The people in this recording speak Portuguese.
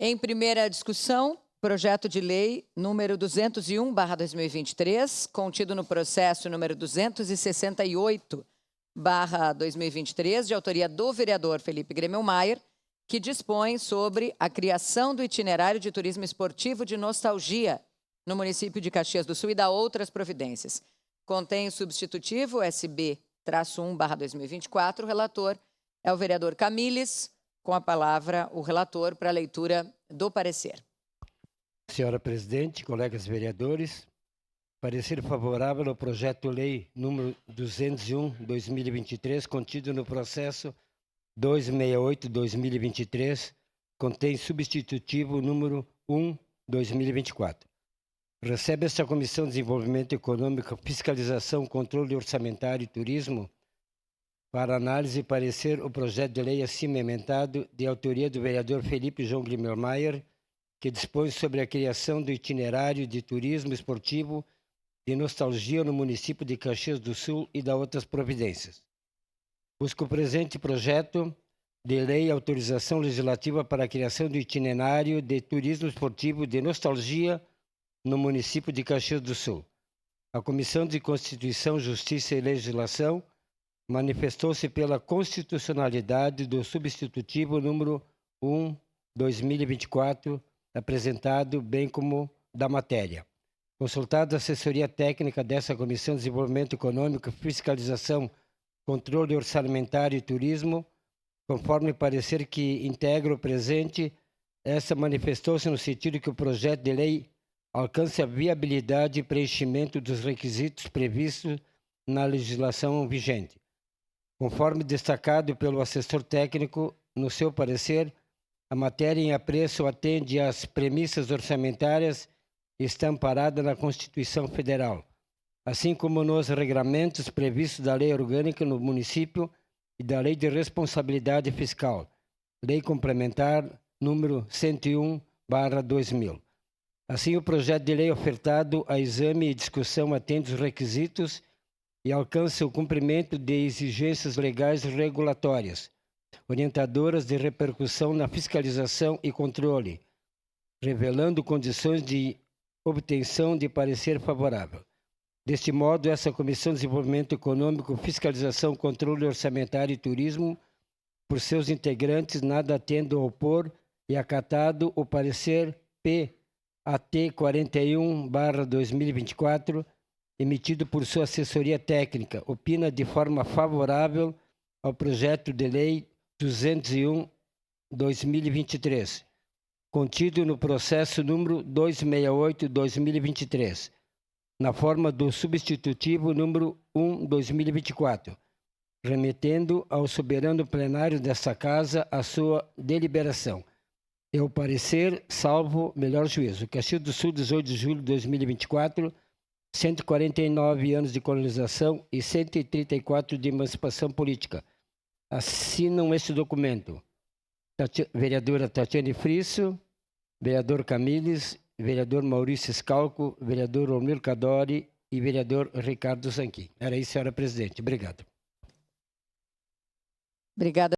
Em primeira discussão, projeto de lei número 201/2023, contido no processo número 268/2023, de autoria do vereador Felipe Gremmelmaier, que dispõe sobre a criação do itinerário de turismo esportivo de nostalgia no município de Caxias do Sul e da outras providências. Contém o substitutivo SB-1/2024. O relator é o vereador Camilles. Com a palavra, o relator para a leitura do parecer. Senhora presidente, colegas vereadores, parecer favorável ao projeto-lei número 201/2023, contido no processo 268/2023, contém substitutivo número 1/2024. Recebe esta Comissão de Desenvolvimento Econômico, Fiscalização, Controle Orçamentário e Turismo para análise e parecer o projeto de lei acima emendado, de autoria do vereador Felipe João Gremmelmaier, que dispõe sobre a criação do itinerário de turismo esportivo de nostalgia no município de Caxias do Sul e da outras providências. Busca o presente projeto de lei autorização legislativa para a criação do itinerário de turismo esportivo de nostalgia no município de Caxias do Sul. A Comissão de Constituição, Justiça e Legislação manifestou-se pela constitucionalidade do substitutivo número 1/2024 apresentado, bem como da matéria. Consultada a assessoria técnica dessa Comissão de Desenvolvimento Econômico, Fiscalização, Controle Orçamentário e Turismo, conforme parecer que integra o presente, essa manifestou-se no sentido que o projeto de lei alcance a viabilidade e preenchimento dos requisitos previstos na legislação vigente. Conforme destacado pelo assessor técnico, no seu parecer, a matéria em apreço atende às premissas orçamentárias e está amparada na Constituição Federal, assim como nos regramentos previstos da Lei Orgânica no município e da Lei de Responsabilidade Fiscal, Lei Complementar número 101/2000. Assim, o projeto de lei ofertado a exame e discussão atende os requisitos e alcança o cumprimento de exigências legais e regulatórias, orientadoras de repercussão na fiscalização e controle, revelando condições de obtenção de parecer favorável. Deste modo, essa Comissão de Desenvolvimento Econômico, Fiscalização, Controle Orçamentário e Turismo, por seus integrantes, nada tendo a opor e acatado o parecer PAT 41/2024, emitido por sua assessoria técnica, opina de forma favorável ao projeto de lei 201/2023, contido no processo número 268/2023, na forma do substitutivo número 1/2024, remetendo ao soberano plenário desta Casa a sua deliberação. É o parecer, salvo melhor juízo. Caxias do Sul, 18 de julho de 2024, 149 anos de colonização e 134 de emancipação política. Assinam este documento vereadora Tatiane Frisso, vereador Camilles, vereador Maurício Scalco, vereador Almir Cadori e vereador Ricardo Zanquim. Era isso, senhora presidente. Obrigado. Obrigada.